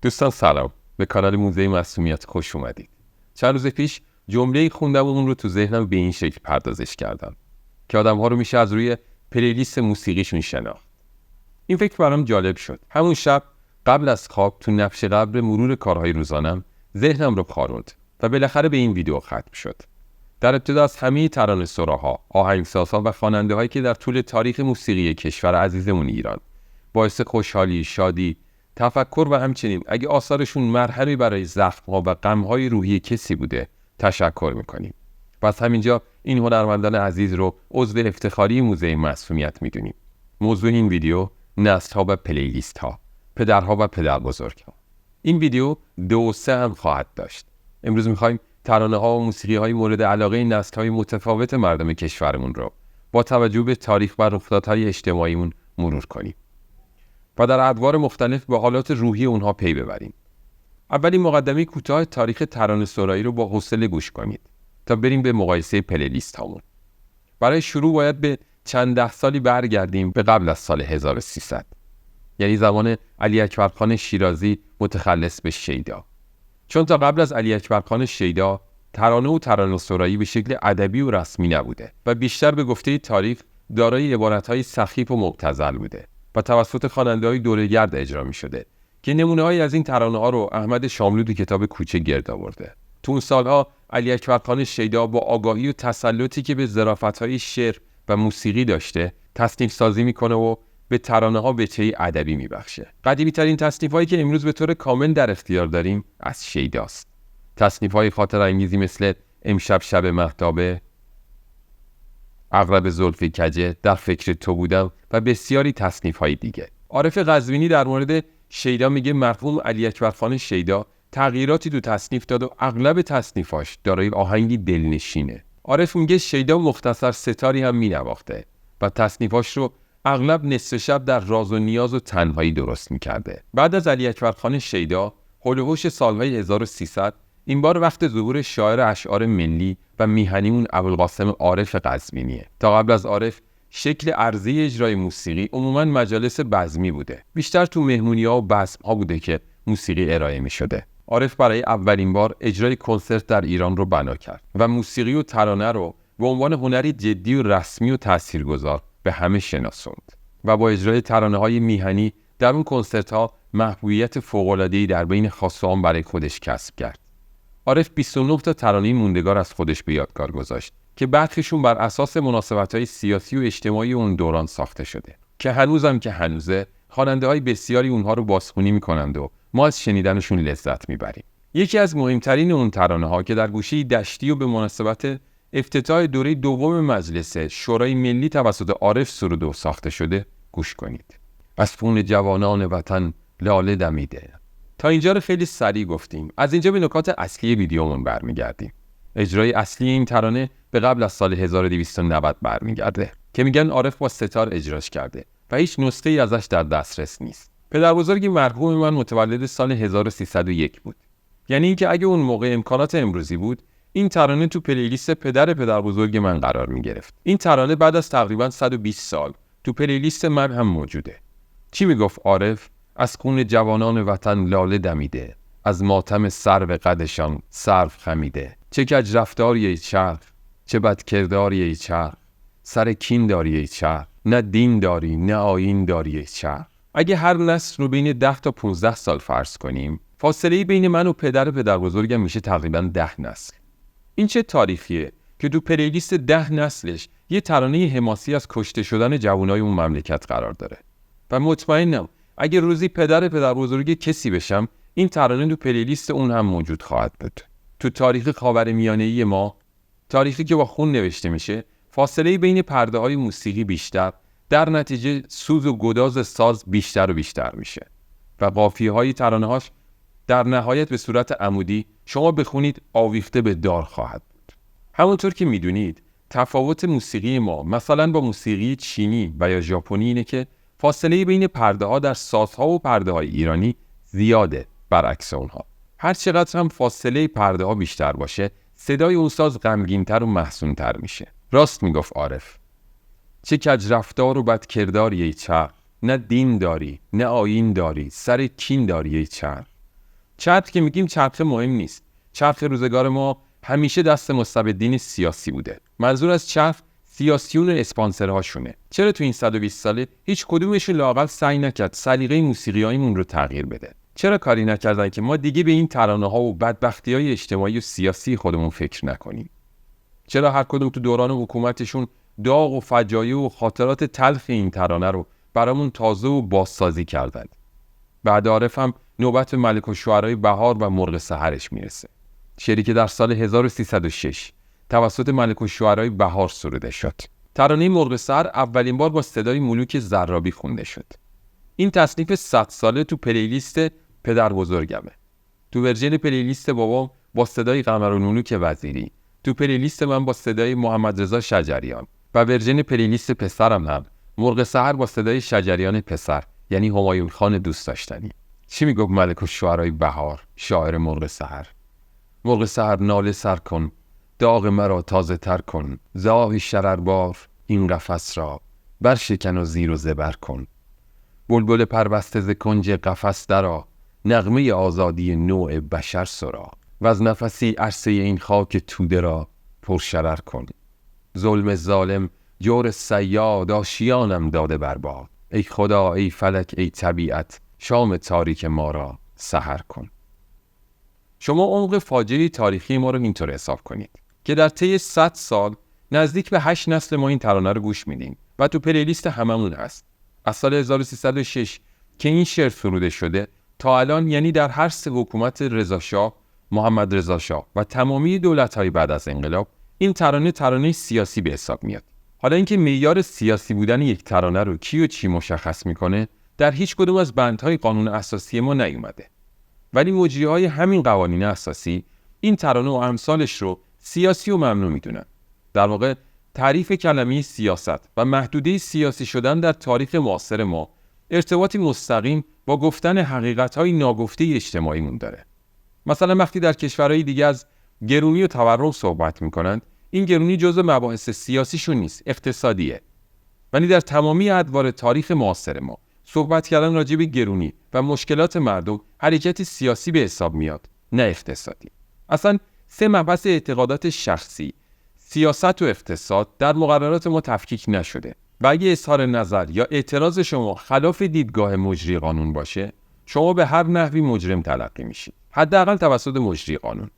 دوستان سلام، به کانال موزه معصومیت خوش اومدید. چند روز پیش جمله‌ای خوندم و اون رو تو ذهنم به این شکل پردازش کردم که آدم‌ها رو میشه از روی پلیلیست موسیقیشون شناخت. این فکر برام جالب شد. همون شب قبل از خواب تو نبش قبر مرور کارهای روزانم ذهنم رو خاروند و بالاخره به این ویدیو ختم شد. در ابتدا از همه ترانه‌سراها، آهنگسازها و خواننده‌هایی که در طول تاریخ موسیقی کشور عزیزمون ایران باعث خوشحالی، شادی، تفکر و همچنین اگه آثارشون مرهمی برای زخم‌ها و غم‌های روحی کسی بوده تشکر می‌کنیم. و از همینجا این هنرمندان عزیز رو عضو افتخاری موزه معصومیت می‌دونیم. موضوع این ویدیو نسل‌ها و پلیلیست‌ها، پدرها و پدربزرگ‌ها. این ویدیو 2 و 3 هم خواهد داشت. امروز می‌خوایم ترانه‌ها و موسیقی‌های مورد علاقه نسل‌های متفاوت مردم کشورمون رو با توجه به تاریخ و رخدادهای اجتماعیمون مرور کنیم و در ادوار مختلف به حالات روحی اونها پی ببریم. اولین مقدمه کوتاه تاریخ ترانه‌سرایی رو با حوصله گوش کنید تا بریم به مقایسه پلیلیست هامون. برای شروع باید به چند ده سالی برگردیم به قبل از سال 1300. یعنی زمان علی اکبرخان شیرازی متخلص به شیدا. چون تا قبل از علی اکبرخان شیدا ترانه و ترانه‌سرایی به شکل ادبی و رسمی نبوده و بیشتر به گفته تاریخ دارای عبارت‌های سخیف و مبتذل بوده و توسط خواننده‌های دوره‌گرد اجرا می‌شده که نمونه‌هایی از این ترانه‌ها رو احمد شاملو کتاب کوچه گرد آورده. تو اون سال‌ها علی اکبرخان شیدا با آگاهی و تسلطی که به ظرافت‌های شعر و موسیقی داشته تصنیف سازی می‌کنه و به ترانه‌ها وجهی ادبی می‌بخشه. قدیمی‌ترین تصنیف‌هایی که امروز به طور کامل در اختیار داریم از شیداست. تصنیف‌های خاطر انگیزی مثل امشب شب مهتابه، عقرب زلف کجه، در فکر تو بودم و بسیاری تصنیف‌های دیگه. عارف قزوینی در مورد شیدا میگه مرحوم علی اکبرخان شیدا تغییراتی تو تصنیف داد و اغلب تصنیفاش دارای آهنگی دلنشینه. عارف میگه شیدا مختصر ستاری هم مینواخته و تصنیفاش رو اغلب نصف شب در راز و نیاز و تنهایی درست میکرده. بعد از علی اکبرخان شیدا هول و هوش سالهای 1300 این بار وقت ظهور شاعر اشعار ملی و میهنیمون ابوالقاسم عارف قزوینیه. تا قبل از عارف شکل عرضی اجرای موسیقی عموماً مجالس بزمی بوده. بیشتر تو مهمونی‌ها و بزم‌ها بوده که موسیقی ارائه می‌شده. عارف برای اولین بار اجرای کنسرت در ایران رو بنا کرد و موسیقی و ترانه رو به عنوان هنری جدی و رسمی و تاثیرگذار به همه شناسوند و با اجرای ترانه‌های میهنی در اون کنسرت‌ها محبوبیت فوق‌العاده‌ای در بین خاصان برای خودش کسب کرد. عارف 29 تا ترانه موندگار از خودش به یادگار گذاشت که برخیشون بر اساس مناسبت‌های سیاسی و اجتماعی اون دوران ساخته شده که هنوزه خواننده‌های بسیاری اونها رو بازخوانی می‌کنند و ما از شنیدنشون لذت می‌بریم. یکی از مهمترین اون ترانه‌ها که در گوشه دشتی و به مناسبت افتتاح دوره دوم مجلس شورای ملی توسط عارف سروده و ساخته شده گوش کنید. از خون جوانان وطن لاله دمیده. تا اینجا رو خیلی سریع گفتیم. از اینجا به نکات اصلی ویدیومون برمیگردیم. اجرای اصلی این ترانه به قبل از سال 1290 برمیگرده که میگن عارف با ستار اجراش کرده و هیچ نسخه‌ای ازش در دسترس نیست. پدربزرگ مرحوم من متولد سال 1301 بود. یعنی اینکه اگه اون موقع امکانات امروزی بود، این ترانه تو پلیلیست پدربزرگ من قرار میگرفت. این ترانه بعد از تقریبا 120 سال تو پلیلیست من هم موجوده. چی میگفت عارف؟ از خون جوانان وطن لاله دمیده، از ماتم سرو قدشان سرو خمیده. چه کج رفتاری ای چرخ، چه بد کرداری ای چرخ، سر کین داری ای چرخ، نه دین داری نه آیین داری ای چرخ. اگه هر نسل رو بین 10 تا 15 سال فرض کنیم، فاصله بین من و پدربزرگم میشه تقریبا 10 نسل. این چه تاریخیه که تو پلیلیست 10 نسلش یه ترانه حماسی از کشته شدن جوانای اون مملکت قرار داره. و مطمئنم اگه روزی پدربزرگ کسی بشم، این ترانه تو پلیلیست اون هم موجود خواهد بود. تو تاریخ خاورمیانه‌ای ما، تاریخی که با خون نوشته میشه، فاصله بین پرده‌های موسیقی بیشتر، در نتیجه سوز و گداز ساز بیشتر و بیشتر میشه و قافیه‌های ترانه‌هاش در نهایت به صورت عمودی شما بخونید آویخته به دار خواهد بود. همونطور که میدونید تفاوت موسیقی ما مثلا با موسیقی چینی و یا ژاپنی اینه که فاصله بین پرده‌ها در سازها و پرده‌های ایرانی زیاده برعکس اونها. هر چقدر هم فاصله پرده‌ها بیشتر باشه، صدای اون ساز غمگین‌تر و محزون‌تر میشه. راست میگفت عارف. چه کج رفتار و بد کرداری ای چرخ، نه دین داری نه آیین داری، سر کین داری ای چرخ. چرخ که میگیم چرخ مهم نیست. چرخ روزگار ما همیشه دست مستبدین سیاسی بوده. منظور از چرخ سیاسیون اسپانسرهاشونه. چرا تو این 120 ساله هیچ کدومشون لااقل سعی نکرد سلیقه موسیقیاییمون رو تغییر بده؟ چرا کاری نکردن که ما دیگه به این ترانه‌ها و بدبختی‌های اجتماعی و سیاسی خودمون فکر نکنیم؟ چرا هر کدوم تو دوران حکومتشون داغ و فجایع و خاطرات تلخ این ترانه رو برامون تازه و بازسازی کردند؟ بعد عارف هم نوبت ملک الشعرای بهار و مرغ سحرش میرسه. شعری که در سال 1306 توسط ملک الشعرای بهار سروده شد. ترانه مرغ سحر اولین بار با صدای ملوک زرابی خونده شد. این تصنیف 100 ساله تو پلیلیست پدر بزرگمه. تو ورژن پلیلیست بابام با صدای قمرالملوک وزیری، تو پلیلیست من با صدای محمد رضا شجریان و ورژن پلیلیست پسرم هم مرغ سحر با صدای شجریان پسر، یعنی همایون خان دوست داشتنی. چی میگفت ملک الشعرای بهار، شاعر مرغ سحر؟ مرغ سحر ناله سر کن، داغ مرا تازه تر کن، ز آه شرربار این قفس را برشکن و زیر و زبر کن. بلبل پربسته ز کنج قفس درآ، نغمه آزادی نوع بشر سرا، و از نفسی عرصه این خاک توده را پرشرر کن. ظلم ظالم جور صیاد آشیانم داده بر باد، ای خدا ای فلک ای طبیعت شام تاریک ما را سحر کن. شما عمق فاجعه تاریخی ما رو اینطور حساب کنید که در طی 100 سال نزدیک به 8 نسل ما این ترانه رو گوش میدیم و تو پلیلیست هممون هست. از سال 1306 که این شعر سروده شده تا الان، یعنی در هر 3 حکومت رضاشاه، محمد رضا شاه و تمامی دولت‌های بعد از انقلاب، این ترانه سیاسی به حساب میاد. حالا اینکه معیار سیاسی بودن یک ترانه رو کی و چی مشخص میکنه در هیچ کدوم از بندهای قانون اساسی ما نیومده، ولی مجریهای همین قوانین اساسی این ترانه و امثالش رو سیاسی و ممنوع میدونن. در واقع تعریف کلمه سیاست و محدوده سیاسی شدن در تاریخ معاصر ما ارتباطی مستقیم با گفتن حقیقت‌های ناگفته اجتماعیمون داره. مثلا وقتی در کشورهای دیگه از گرونی و تورم صحبت میکنند، این گرونی جزء مباحث سیاسیشون نیست، اقتصادیه. ولی در تمامی ادوار تاریخ معاصر ما صحبت کردن راجع به گرونی و مشکلات مردم حرکتی سیاسی به حساب میاد، نه اقتصادی. اصلا 3 مبحث اعتقادات شخصی، سیاست و اقتصاد در مقررات ما تفکیک نشده و اگه اظهار نظر یا اعتراض شما خلاف دیدگاه مجری قانون باشه، شما به هر نحوی مجرم تلقی میشید، حداقل توسط مجری قانون،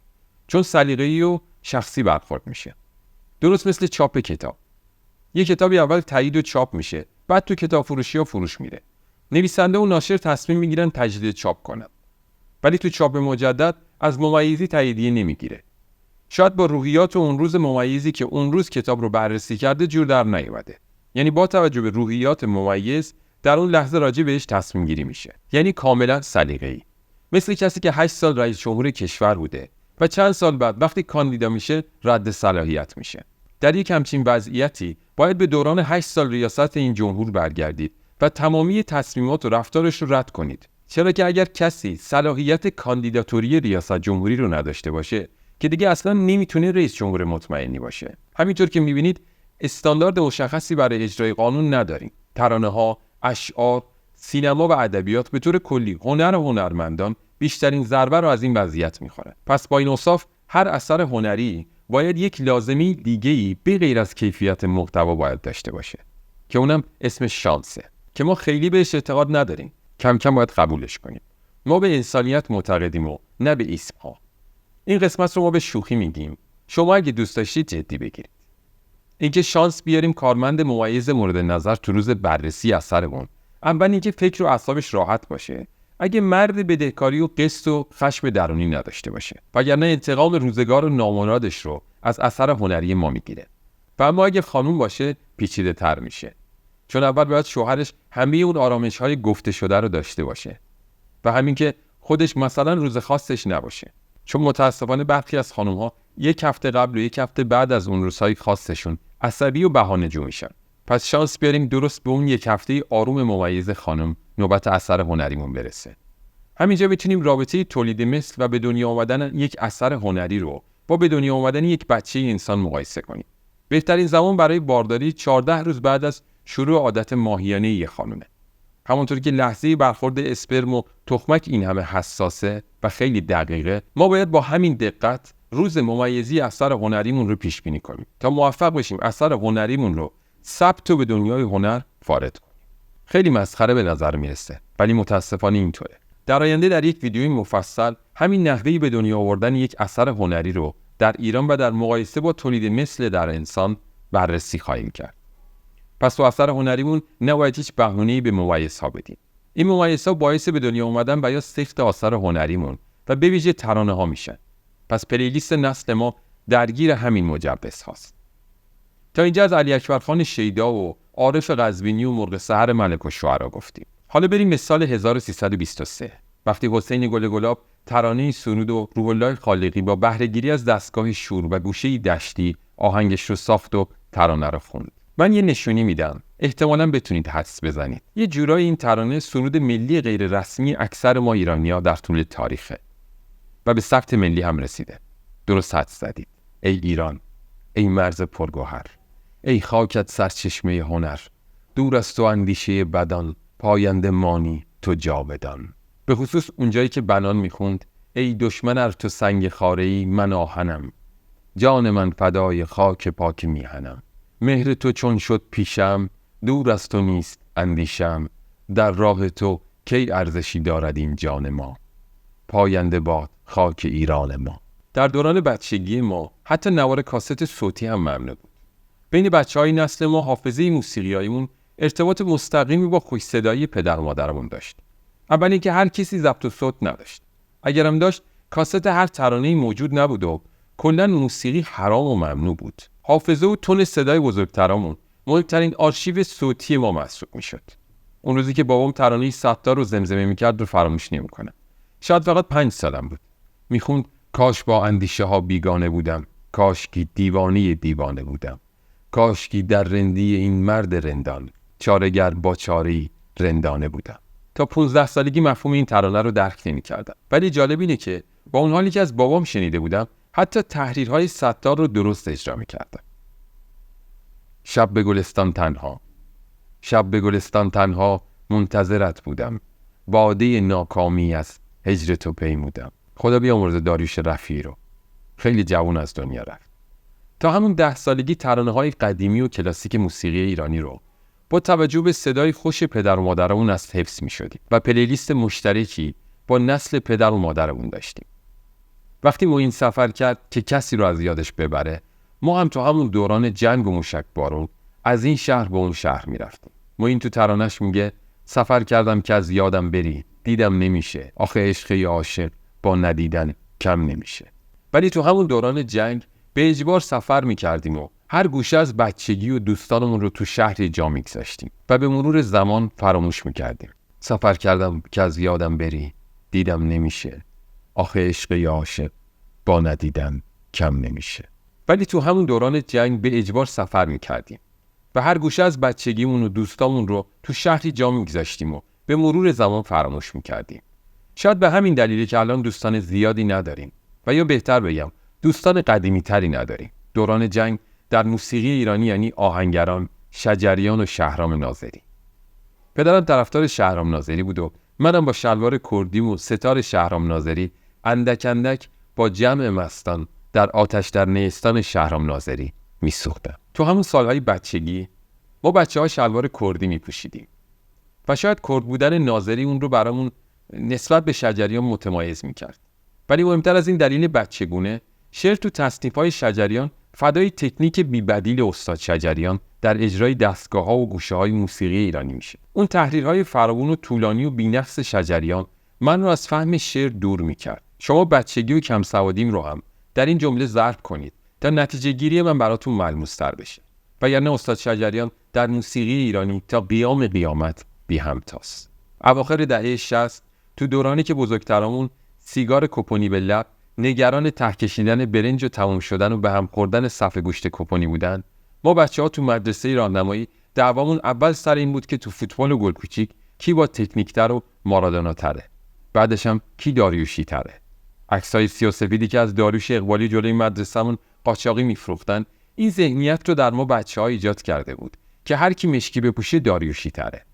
چون سلیقه‌ای و شخصی برخورد میشه. درست مثل چاپ کتاب. یک کتابی اول تایید و چاپ میشه، بعد تو کتاب فروشی‌ها فروش میره. نویسنده و ناشر تصمیم میگیرن تجدید چاپ کنن، ولی تو چاپ مجدد از ممیزی تاییدیه نمیگیره. شاید با روحیات اون روز ممیزی که اون روز کتاب رو بررسی کرده جور در نیومده، یعنی با توجه به روحیات ممیز در اون لحظه راجع بهش تصمیم گیری میشه، یعنی کاملا سلیقه‌ای. مثل کسی که 8 سال رئیس جمهور کشور بوده و چند سال بعد وقتی کاندیدا میشه رد صلاحیت میشه. در یک همچین وضعیتی باید به دوران 8 سال ریاست این جمهور برگردید و تمامی تصمیمات و رفتارش رو رد کنید. چرا که اگر کسی صلاحیت کاندیداتوری ریاست جمهوری رو نداشته باشه که دیگه اصلا نمیتونه رئیس جمهور مطمئنی باشه. همینطور که میبینید استاندارد مشخصی برای اجرای قانون نداریم. ترانه‌ها، اشعار، سینما و ادبیات به طور کلی هنر و هنرمندان بیشترین ضربه رو از این وضعیت میخورن. پس با این اوصاف هر اثر هنری باید یک لازمی دیگه‌ای به غیر از کیفیت محتوا باید داشته باشه که اونم اسمش شانسه، که ما خیلی بهش اعتقاد نداریم. کم کم باید قبولش کنیم. ما به انسانیت معتقدیم و نه به اسم‌ها. این قسمت رو ما به شوخی میگیم، شما اگه دوست داشتید جدی بگیرید. اینکه شانس بیاریم کارمند ممیز مورد نظر تو روز بررسی اثرمون، اول اینکه فکر و اعصابش راحت باشه، اگه مرد بدهکاری و قسط و خشم درونی نداشته باشه، وگرنه انتقام روزگار و نامرادش رو از اثر هنری ما میگیره. و اما اگه خانوم باشه پیچیده تر میشه، چون اول باید شوهرش همه اون آرامش‌های گفته شده رو داشته باشه و همین که خودش مثلا روز خاصش نباشه، چون متاسفانه برخی از خانوم‌ها 1 هفته قبل و 1 هفته بعد از اون روزهای خاصشون عصبی و بهانه‌جو میشن. پس شانس بیاریم درست به اون 1 هفته آروم ممیز خانم نوبت اثر هنریمون برسه. همینجا بتونیم رابطه تولید مثل و به دنیا آمدن یک اثر هنری رو با به دنیا آمدن یک بچه انسان مقایسه کنیم. بهترین زمان برای بارداری 14 روز بعد از شروع عادت ماهیانه یک خانومه. همونطور که لحظه برخورد اسپرم و تخمک این همه حساسه و خیلی دقیقه، ما باید با همین دقت روز ممیزی اثر هنریمون رو پیش بینی کنیم تا موفق بشیم اثر هنریمون رو ثبت و به دنیای هنر وارد کنیم. خیلی مسخره به نظر میرسه، ولی متاسفانه اینطوره. در آینده در یک ویدیوی مفصل همین نحوهی به دنیا آوردن یک اثر هنری رو در ایران و در مقایسه با تولید مثل در انسان بررسی خواهیم کرد. پس تو اثر هنریمون نباید هیچ بهونه‌ای به ممیزها بدیم. این ممیزها باعث به دنیا اومدن و یا سخت اثر هنریمون و به ویژه ترانه ها میشن. پس پلیلیست نسل ما درگیر همین مجبس هاست. تا اینجا از علی اکبر خان شیدا و عارف قزوینی و مرغ سحر ملک الشعرا گفتیم. حالا بریم به سال 1323 وقتی حسین گل گلاب ترانه سرود و روح الله خالقی با بهره‌گیری از دستگاه شور و گوشه دشتی آهنگش رو ساخت و ترانه رو خوند. من یه نشونی میدم، احتمالاً بتونید حدس بزنید. یه جورایی این ترانه سرود ملی غیر رسمی اکثر ما ایرانی‌ها در طول تاریخه و به ثبت ملی هم رسیده. درست حدس زدید. ای ایران، ای مرز پرگوهر، ای خاکت سرچشمه هنر، دور از تو اندیشه بدان، پاینده مانی تو جاودان. به خصوص اونجایی که بنان میخوند ای دشمن ار تو سنگ خاره‌ای من آهنم، جان من فدای خاک پاک میهنم. مهر تو چون شد پیشم، دور از تو نیست اندیشم، در راه تو کی ارزشی دارد این جان ما، پاینده باد خاک ایران ما. در دوران بچگی ما حتی نوار کاست صوتی هم ممنوع بود. بین بچه‌های نسل ما حافظه موسیقیاییمون ارتباط مستقیمی با خوش صدایی پدر و مادرمون داشت. اول اینکه هر کسی ضبط صوت نداشت. اگرم داشت کاست هر ترانه‌ای موجود نبود و کلاً موسیقی حرام و ممنوع بود. حافظه و تون صدای بزرگترامون مهمترین آرشیو صوتی ما محسوب میشد. اون روزی که بابام ترانه ستار رو زمزمه میکرد رو فراموش نمیکنم. شاید فقط 5 سالم بود. میخوند کاش با اندیشه ها بیگانه بودم، کاش کی دیوانه بودم، کاش کی در رندی این مرد رندان، چاره‌گر با چاره‌ای رندانه بودم. تا 15 سالگی مفهوم این ترانه رو درک نمی‌کردم. ولی جالب اینه که با اون حالی که از بابام شنیده بودم، حتی تحریرهای ستار رو درست اجرا می‌کردم. شب به گلستان تنها، شب به گلستان تنها منتظرت بودم، باده ناکامی از هجر تو پیمودم. خدا بیامرزه داریوش رفیعی رو. خیلی جوان از دنیا رفت. تا همون 10 سالگی ترانه‌های قدیمی و کلاسیک موسیقی ایرانی رو با توجه به صدای خوش پدر و مادرمون از حفظ می‌شدیم و پلیلیست مشترکی با نسل پدر و مادرمون داشتیم. وقتی معین سفر کرد که کسی رو از یادش ببره، ما هم تو همون دوران جنگ و موشک بارون از این شهر به اون شهر میرفتیم. معین تو ترانش میگه سفر کردم که از یادم بری، دیدم نمیشه، آخه عشق عاشق با ندیدن کم نمیشه. ولی تو همون دوران جنگ به اجبار سفر میکردیم و هر گوشه از بچگی و دوستانمون رو تو شهر جا میگذاشتیم و به مرور زمان فراموش میکردیم. سفر کردم که از یادم بری، دیدم نمیشه، آخه عشق عاشق با ندیدن کم نمیشه. ولی تو همون دوران جنگ به اجبار سفر میکردیم و هر گوشه از بچگیمون و دوستامون رو تو شهری جا میگذاشتیم و به مرور زمان فراموش میکردیم. شاید به همین دلیلی که الان دوستان زیادی نداریم و یا بهتر بگم دوستان قدیمی تری نداریم. دوران جنگ در موسیقی ایرانی یعنی آهنگران، شجریان و شهرام ناظری. پدرم طرفدار شهرام ناظری بود و منم با شلوار کردیم و ستار شهرام ناظری اندک اندک با جمع مستان در آتش در نیستان شهرام ناظری میسوختم. تو همون سالهای بچگی ما بچه‌ها شلوار کردی میپوشیدیم و شاید کرد بودن ناظری اون رو برامون نسبت به شجریان متمایز میکرد. ولی مهمتر از این دلیل بچگونه، شعر تو تصنیف‌های شجریان فدای تکنیک بی‌بدیل استاد شجریان در اجرای دستگاه‌ها و گوشه‌های موسیقی ایرانی میشه. اون تحریرهای فراوون و طولانی و بی‌نقص شجریان من رو از فهم شعر دور میکرد. شما بچگی و کم سوادیم رو هم در این جمله ضرب کنید تا نتیجه گیری من براتون ملموس‌تر بشه. وگرنه استاد شجریان در موسیقی ایرانی تا قیام قیامت بی همتاست. اواخر دهه 60 تو دورانی که بزرگترامون سیگار کپونی به لب، نگران ته کشیدن برنج و تمام شدن و به هم خوردن صف گوشت کپونی بودن، ما بچه‌ها تو مدرسه راهنمایی دعوامون اول سر این بود که تو فوتبال و گل کوچیک کی با تکنیک‌تر و مارادونا تره، بعدش هم کی داریوشی تره. عکسای سیاه‌سفیدی که از داریوش اقبالی جلوی مدرسه‌مون قاچاقی میفروختن این ذهنیت رو در ما بچه‌ها ایجاد کرده بود که هر کی مشکی بپوشه داریوشی تره.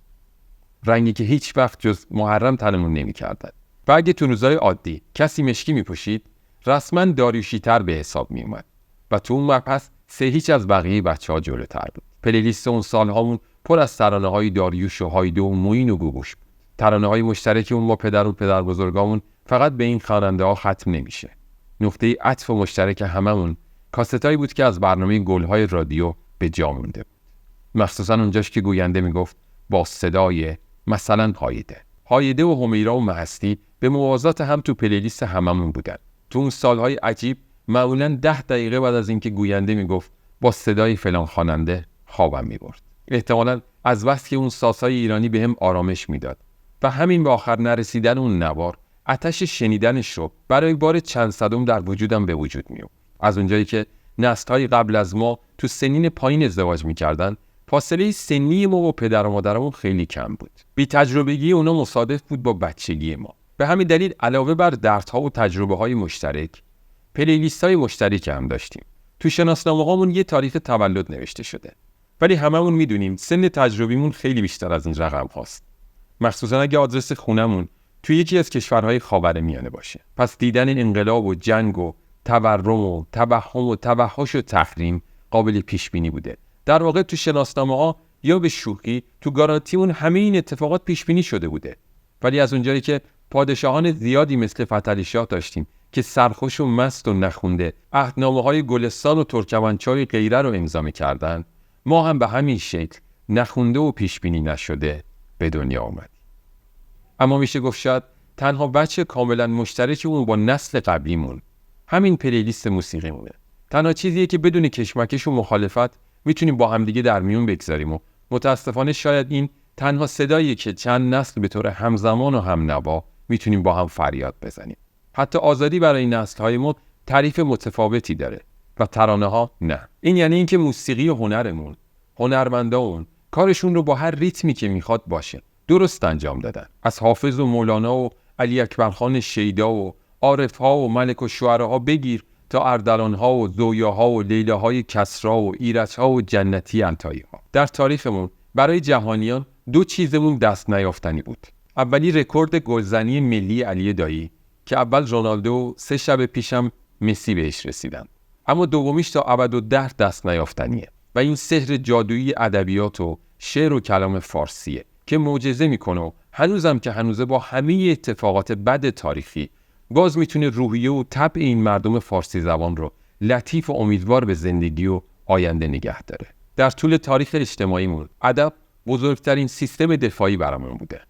رنگی که هیچ وقت جز محرم تنمون نمی‌کردن. و اگه تو روزای عادی کسی مشکی می‌پوشید، رسما داریوشی‌تر به حساب می‌اومد و تو اون مبحث 3-0 از بقیه بچه‌ها جلوتر بود. پلیلیست اون سال‌هامون پر از ترانه‌های داریوش و هایده و موین و گوگوش بود. ترانه‌های مشترکی اون با پدر و پدر بزرگامون فقط به این خواننده‌ها ختم نمیشه. نقطه عطف مشترک هممون کاستایی بود که از برنامه گل‌های رادیو به جا مونده بود. مخصوصاً اونجاش که گوینده میگفت با صدای مثلا هایده و همیرا و مهستی به موازات هم تو پلیلیست هممون بودن. تو اون سالهای عجیب معمولاً 10 دقیقه بعد از اینکه گوینده میگفت با صدای فلان خواننده خوابم میبرد. احتمالاً از بس که اون سازهای ایرانی بهم آرامش میداد و همین به آخر نرسیدن اون نوار آتش شنیدنش رو برای بار چند صدم در وجودم به وجود میومد. از اونجایی که نسل‌های قبل از ما تو سنین پایین ازدواج میکردن، فاصله سنی ما و پدر و مادرمون خیلی کم بود. بی تجربگی اونا مصادف بود با بچگی ما. به همین دلیل علاوه بر دردها و تجربه‌های مشترک، پلیلیست‌های مشترک هم داشتیم. تو شناسنامه‌هامون یه تاریخ تولد نوشته شده. ولی هممون میدونیم سن تجربیمون خیلی بیشتر از این رقم هاست. مخصوصا اگه آدرس خونمون توی یکی از کشورهای خاورمیانه باشه. پس دیدن این انقلاب و جنگ و تورم و توهم و توحش و تحریم قابل پیش بینی بوده. در واقع تو شناسنامه‌ها یا به شوخی تو گارانتیمون همه این اتفاقات پیش بینی شده بوده. ولی از اونجایی که پادشاهان زیادی مثل فتحعلی شاه داشتیم که سرخوش و مست و نخونده عهدنامه‌های گلستان و ترکمنچای غیره رو امضا کردن، ما هم به همین شکل نخونده و پیش بینی نشده به دنیا آمدیم. اما میشه گفت شاید تنها بچه کاملا مشترک اون با نسل قبلیمون همین پلیلیست موسیقی مونه. تنها چیزیه که بدون کشمکش و مخالفت میتونیم با همدیگه در میون بگذاریم و متاسفانه شاید این تنها صداییه که چند نسل به طور همزمان و هم نوا میتونیم با هم فریاد بزنیم. حتی آزادی برای نسل‌های ما تعریف متفاوتی داره و ترانه‌ها نه. این یعنی اینکه موسیقی و هنرمون، هنرمندان کارشون رو با هر ریتمی که میخواد باشه درست انجام دادن. از حافظ و مولانا و علی اکبرخان شیدا و عارف‌ها و ملک و شعراها بگیر تا اردلان‌ها و زویاها و لیلاهای کسری و ایرج‌ها و جنتی انتایی‌ها. در تاریخمون برای جهانیان 2 چیزمون دست نیافتنی بود. اولی رکورد گلزنی ملی علی دایی که اول رونالدو و 3 شب پیشم مسی بهش رسیدن. اما دومیش تا ابدالدهر دست نیافتنیه و این سحر جادویی ادبیات و شعر و کلام فارسیه که معجزه میکنه و هنوزم که هنوزه با همه اتفاقات بد تاریخی باز میتونه روحیه و طبع این مردم فارسی زبان رو لطیف و امیدوار به زندگی و آینده نگه داره. در طول تاریخ اجتماعیمون ادب بزرگترین سیستم دفاعی برامون بوده.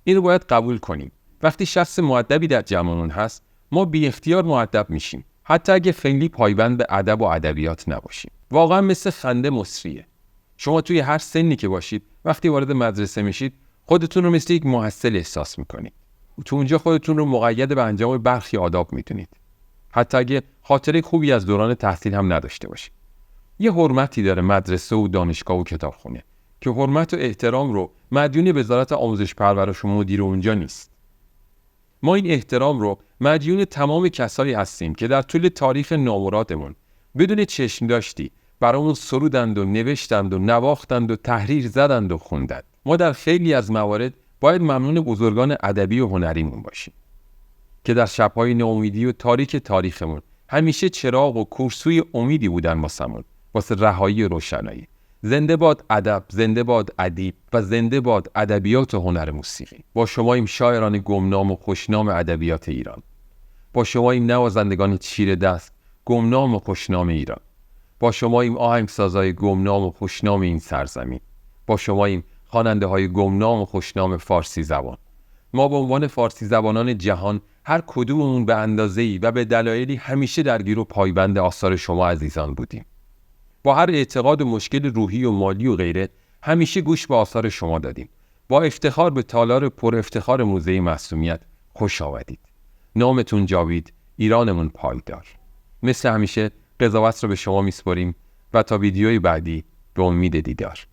این رو باید قبول کنیم. وقتی شخص مؤدبی در جمعمون هست، ما بی اختیار مؤدب میشیم، حتی اگه خیلی پایبند به ادب و ادبیات نباشیم. واقعا مثل خنده مصریه. شما توی هر سنی که باشید، وقتی وارد مدرسه میشید، خودتون رو مثل یک محصل احساس میکنید. تو اونجا خودتون رو مقید به انجام برخی آداب میدونید. حتی اگه خاطره خوبی از دوران تحصیل هم نداشته باشید. یه حرمتی داره مدرسه و دانشگاه و کتابخونه که حرمت و احترام رو مدیون وزارت آموزش پرورش و مدیر اونجا نیست. ما این احترام رو مدیون تمام کسایی هستیم که در طول تاریخ نامرادمون بدون چشم داشتی برامون سرودند و نوشتند و نواختند و تحریر زدند و خوندند. ما در خیلی از موارد باید ممنون بزرگان ادبی و هنریمون باشیم که در شب‌های ناامیدی و تاریک تاریخمون همیشه چراغ و کورسوی امیدی بودن واسه رهایی و روشنایی. زنده باد ادب، زنده باد ادیب و زنده باد ادبیات و هنر موسیقی. با شما این شاعران گمنام و خوشنام ادبیات ایران. با شما این نوازندگان چیره دست، گمنام و خوشنام ایران. با شما این آهنگسازای گمنام و خوشنام این سرزمین. با شما این خواننده‌های گمنام و خوشنام فارسی زبان. ما به عنوان فارسی زبانان جهان هر کدوممون به اندازه‌ای و به دلایلی همیشه درگیر و پایبند آثار شما عزیزان بودیم. با هر اعتقاد و مشکل روحی و مالی و غیره همیشه گوش به آثار شما دادیم. با افتخار به تالار پر افتخار موزه معصومیت خوش آمدید. نامتون جاوید، ایرانمون پایدار. مثل همیشه قضاوت رو به شما میسپاریم و تا ویدیوی بعدی به امید دیدار.